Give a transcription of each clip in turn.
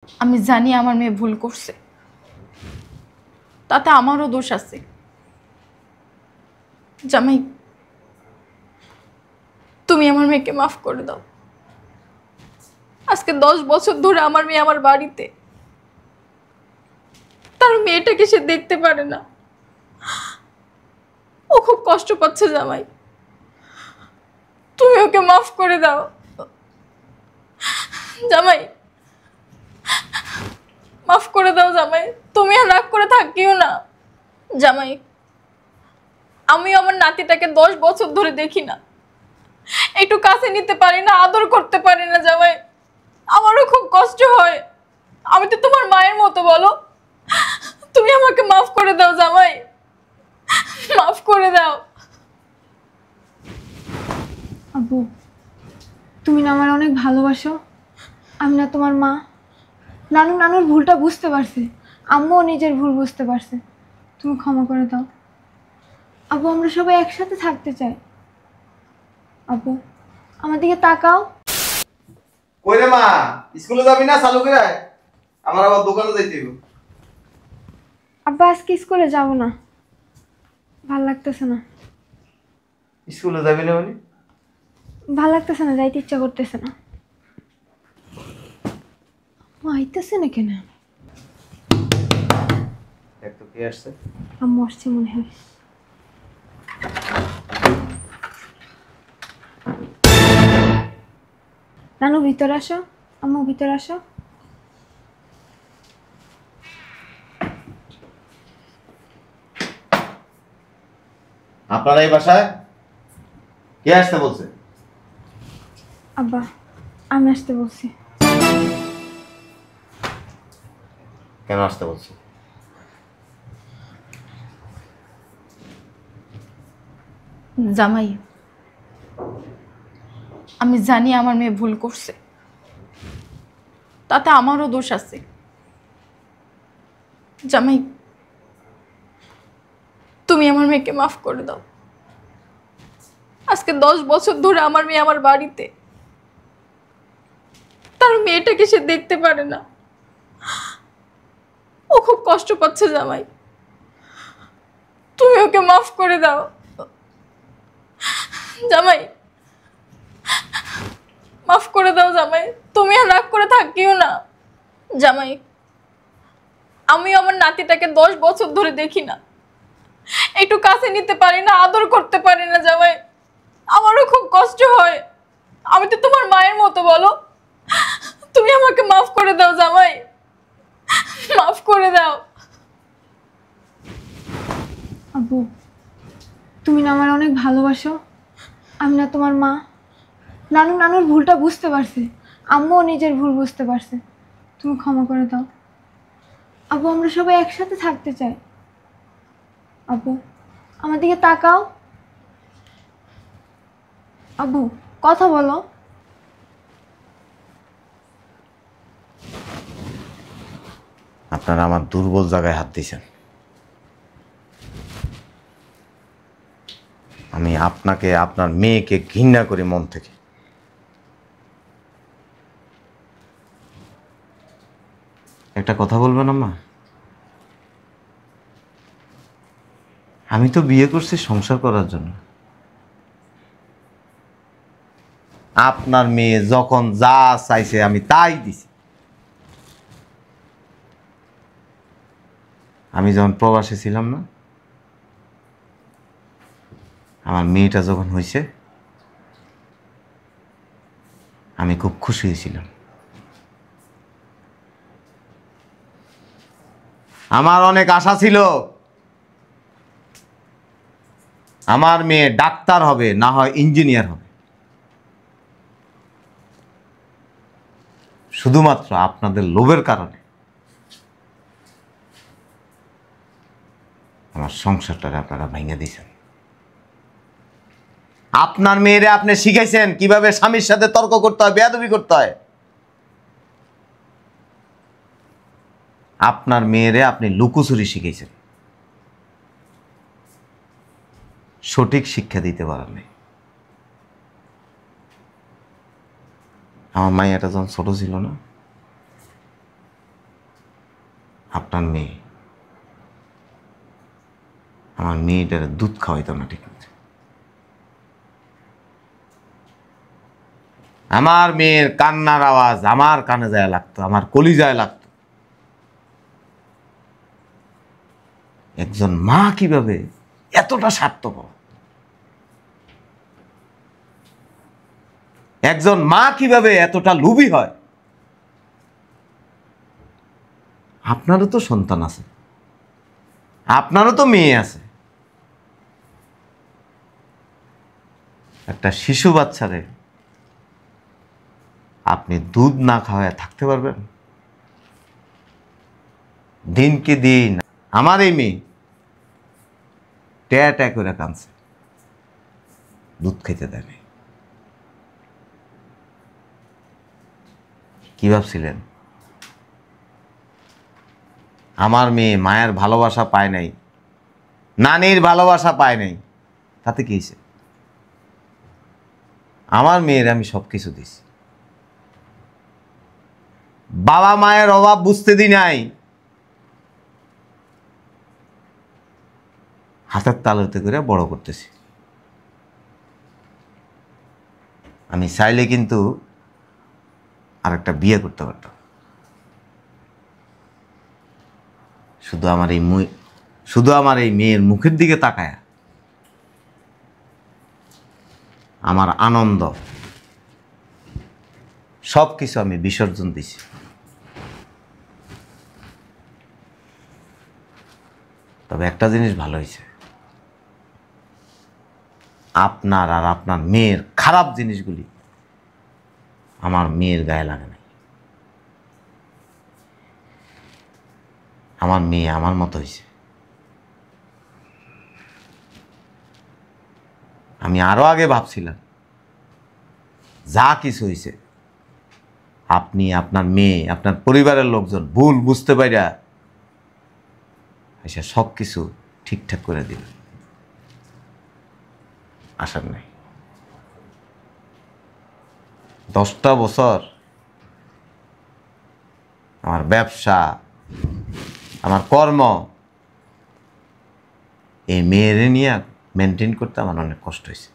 আমি জানি আমার মেয়ে ভুল করছে, তাতে আমারও দোষ আছে। জামাই, তুমি আমার মেয়েকে মাফ করে দাও। আজকে 10 বছর ধরে আমার মেয়ে আমার বাড়িতে, তার মেয়েটাকে সে দেখতে পারে না। ও খুব কষ্ট পাচ্ছে। জামাই, তুমি ওকে মাফ করে দাও। জামাই, মাফ করে দাও। জামাই, তুমি আর রাগ করে থাকিও না। জামাই, আমি আমার নাতিটাকে 10 বছর ধরে দেখি না, একটু কাছে নিতে পারি না, আদর করতে পারি না। জামাই, আমারও খুব কষ্ট হয়। আমি তো তোমার মায়ের মতো, বলো। তুমি আমাকে মাফ করে দাও। জামাই, মাফ করে দাও। আব্বু, তুমি না আমার অনেক ভালোবাসো। আমি না তোমার মা। নানুর ভুলটা বুঝতে পারছে, আম্মুও নিজের ভুল বুঝতে পারছে। তুমি ক্ষমা করে দাও আব্বু। আমরা সবাই একসাথে থাকতে চাই। আব্বু, আমার দিকে তাকাও। কই রে মা, স্কুলে যাবি না? চালু করে আয়, আমার আবার দোকানে যাইতে হইব। আব্বা, আজকে স্কুলে যাব না, ভাল লাগতেছে না। স্কুলে যাবি না মানে? ভাল লাগতেছে না, যাইতে ইচ্ছা করতেছে না। মা আইতেছে না কেন? দেখ তো কে আসছে। আম্মু আসছে মনে হয়। নানু ভিতরে আসো, আম্মু ভিতরে আসো। আপনারা এই বাসায় কে আসতে বলছে? আব্বা, আমি আসতে বলছি। কেন আসতে বলছে? জামাই, আমি জানি আমার মেয়ে ভুল করছে, তাতে আমারও দোষ আছে। জামাই, তুমি আমার মেয়েকে মাফ করে দাও। আজকে 10 বছর ধরে আমার মেয়ে আমার বাড়িতে, তার মেয়েটাকে সে দেখতে পারে না। ও খুব কষ্ট পাচ্ছে। জামাই, তুমি ওকে মাফ করে দাও। জামাই, মাফ করে দাও। জামাই, তুমি আর রাগ করে থাকিও না। জামাই, আমি আমার নাতিটাকে 10 বছর ধরে দেখি না, একটু কাছে নিতে পারি না, আদর করতে পারি না। জামাই, আমারও খুব কষ্ট হয়। আমি তো তোমার মায়ের মতো, বলো। তুমি আমাকে মাফ করে দাও। জামাই, মাফ করে দাও। আব্বু, তুমি না আমার অনেক ভালোবাসো। আমি না তোমার মা। নানুর ভুলটা বুঝতে পারছে, আম্মুও নিজের ভুল বুঝতে পারছে। তুমি ক্ষমা করে দাও আব্বু। আমরা সবাই একসাথে থাকতে চাই। আব্বু, আমার দিকে তাকাও। আব্বু, কথা বলো। আপনারা আমার দুর্বল জায়গায় হাত দিয়েছেন। আমি আপনাকে, আপনার মেয়েকে ঘৃণা করি মন থেকে। একটা কথা বলবেন আম্মা? আমি তো বিয়ে করছি সংসার করার জন্য। আপনার মেয়ে যখন যা চাইছে আমি তাই দিছি। আমি যখন প্রবাসে ছিলাম না, আমার মেয়েটা যখন হয়েছে আমি খুব খুশি হয়েছিলাম। আমার অনেক আশা ছিল আমার মেয়ে ডাক্তার হবে, না হয় ইঞ্জিনিয়ার হবে। শুধুমাত্র আপনাদের লোভের কারণে আমার সংসারটাকে আপনারা ভেঙে দিয়েছেন। আপনার মেয়েরে আপনি শিখাইছেন কিভাবে স্বামীর সাথে তর্ক করতে হয়, বেয়াদবি করতে হয়। আপনার মেয়েরে আপনি লুকোচুরি শিখাইছেন, সঠিক শিক্ষা দিতে পারেন নাই। আমার মাইয়াটা যখন ছোট ছিল না, আপনার মেয়ে, আমার মেয়েটার দুধ খাওয়াইতো না ঠিক মতো। আমার মেয়ের কান্নার আওয়াজ আমার কানে যায় লাগতো, আমার কলিজায় লাগতো। একজন মা কিভাবে এতটা স্বার্থপর, একজন মা কিভাবে এতটা লোভী হয়। আপনারও তো সন্তান আছে, আপনারও তো মেয়ে আছে। একটা শিশু বাচ্চারে আপনি দুধ না খাওয়ায় থাকতে পারবেন? দিনকে দিন আমার এই মেয়ে ট্যা ট্যা করে কাঁদছে, দুধ খেতে দেয়নি। কি ভাবছিলেন আমার মেয়ে মায়ের ভালোবাসা পায় নাই, নানির ভালোবাসা পায় নাই, তাতে কি হয়েছে? আমার মেয়ের আমি সব কিছু দিছি, বাবা মায়ের অভাব বুঝতে দি নাই, হাতের তালুতে করে বড় করতেছি। আমি চাইলে কিন্তু আরেকটা বিয়ে করতে পারতাম। শুধু আমার এই মেয়ের মুখের দিকে তাকায় আমার আনন্দ সব কিছু আমি বিসর্জন দিছি। তবে একটা জিনিস ভালো হয়েছে, আপনার আর আপনার মেয়ের খারাপ জিনিসগুলি আমার মেয়ের গায়ে লাগে নাই। আমার মেয়ে আমার মতো হয়েছে। আমি আরো আগে ভাবছিলাম যা কিছু হয়েছে আপনি, আপনার মেয়ে, আপনার পরিবারের লোকজন ভুল বুঝতে পাইরা এসে সব কিছু ঠিকঠাক করে দিবেন। আসার নাই 10টা বছর আমার ব্যবসা, আমার কর্ম, এই মেয়েরে নিয়ে মেনটেন করতে আমার অনেক কষ্ট হয়েছে।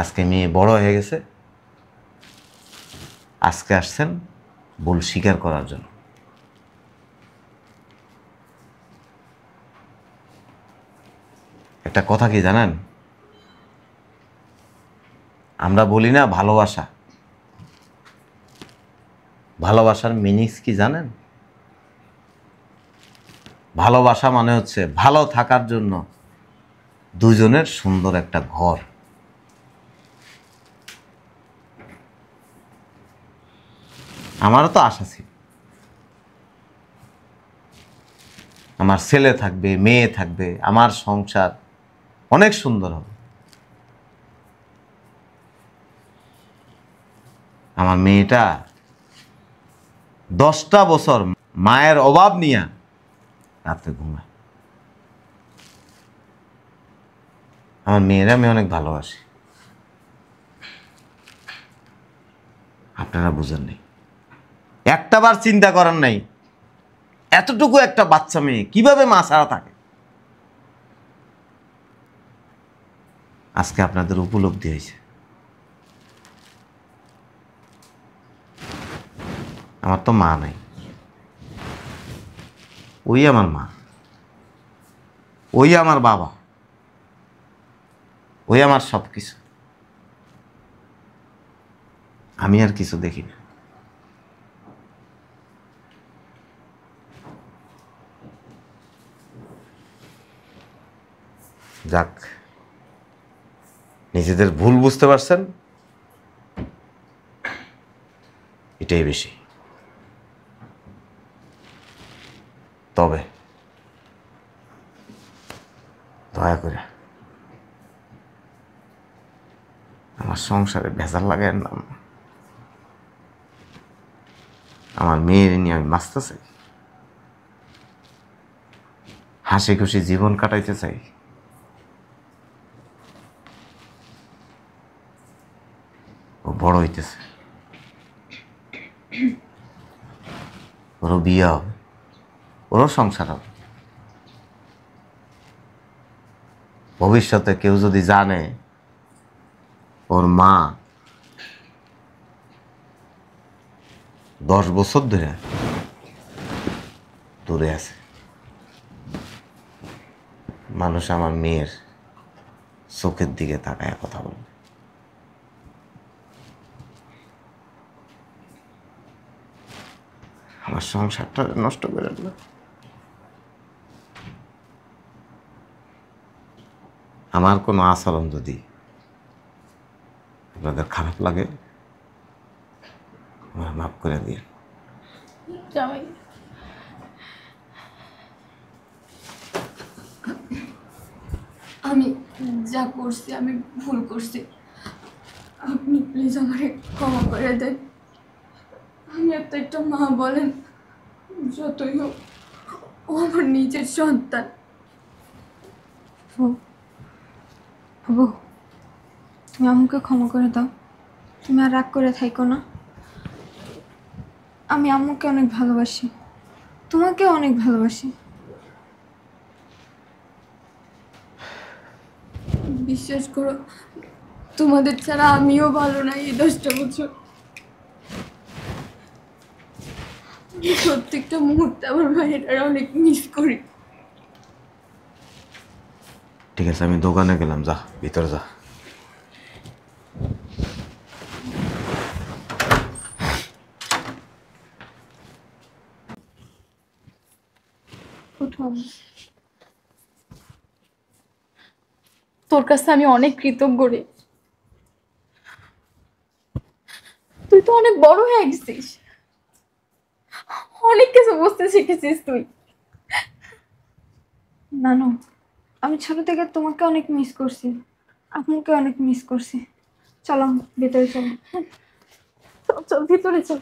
আজকে মেয়ে বড় হয়ে গেছে, আজকে আসছেন ভুল স্বীকার করার জন্য। একটা কথা কি জানেন, আমরা বলি না ভালোবাসা, ভালোবাসার মিনিংস কি জানেন? ভালোবাসা মানে হচ্ছে ভালো থাকার জন্য দুজনের সুন্দর একটা ঘর। আমারও তো আশা ছিল আমার ছেলে থাকবে, মেয়ে থাকবে, আমার সংসার অনেক সুন্দর হবে। আমার মেয়েটা 10টা বছর মায়ের অভাব নিয়ে রাতে ঘুমায়। আমার মেয়েরা আমি অনেক ভালোবাসি, আপনারা বুঝেন নাই, একটাবার চিন্তা করেন নাই এতটুকু একটা বাচ্চা মেয়ে কিভাবে মা ছাড়া থাকে। আজকে আপনাদের উপলব্ধি হয়েছে। আমার তো মা নাই, ওই আমার মা, ওই আমার বাবা, ওই আমার সব কিছু। আমি আর কিছু দেখি না। যাক, নিজেদের ভুল বুঝতে পারছেন, এটাই বেশি। তবে দয়া করে আমার সংসারে ভেজাল লাগায়েন না। আমার মেয়ের নিয়ে আমি বাঁচতে চাই, হাসি খুশি জীবন কাটাইতে চাই। ও বড় হইতেছে, ওরও বিয়ে হবে। ওরও সংসার হবে। ভবিষ্যতে কেউ যদি জানে ওর মা 10 বছর ধরে দূরে আছে, মানুষ আমার মেয়ের চোখের দিকে তাকায় কথা বলবে। আমার সংসারটা নষ্ট করে দিল। আমার কোনো আচরণ যদি আপনাদের খারাপ লাগে আমার মাফ করে দিয়ে। জামাই, আমি যা করছি আমি ভুল করছি, আপনি প্লিজ আমাকে ক্ষমা করে দেন। আমি একটা মা বলেন, যতই হোক ও আমার নিজের সন্তান। বাবু, তুমি আম্মুকে ক্ষমা করে দাও, তুমি আর রাগ করে থাইকো না। আমি আম্মুকে অনেক ভালোবাসি, তোমাকেও অনেক ভালোবাসি। বিশ্বাস করো, তোমাদের ছাড়া আমিও ভালো নাই এই 10টা বছর। প্রত্যেকটা মুহূর্তে আমার ভাইয়ের অনেক মিস করি। ঠিক আছে, আমি দোকানে গেলাম, যা ভিতরে যা। তোর কাছে আমি অনেক কৃতজ্ঞ রে। তুই তো অনেক বড় হয়ে গেছিস, অনেক কিছু বুঝতে শিখেছিস তুই। নানু, আমি ছোট থেকে তোমাকে অনেক মিস করছি, আম্মুকে অনেক মিস করছি। চলো ভেতরে চলো। চল চল ভিতরে চল।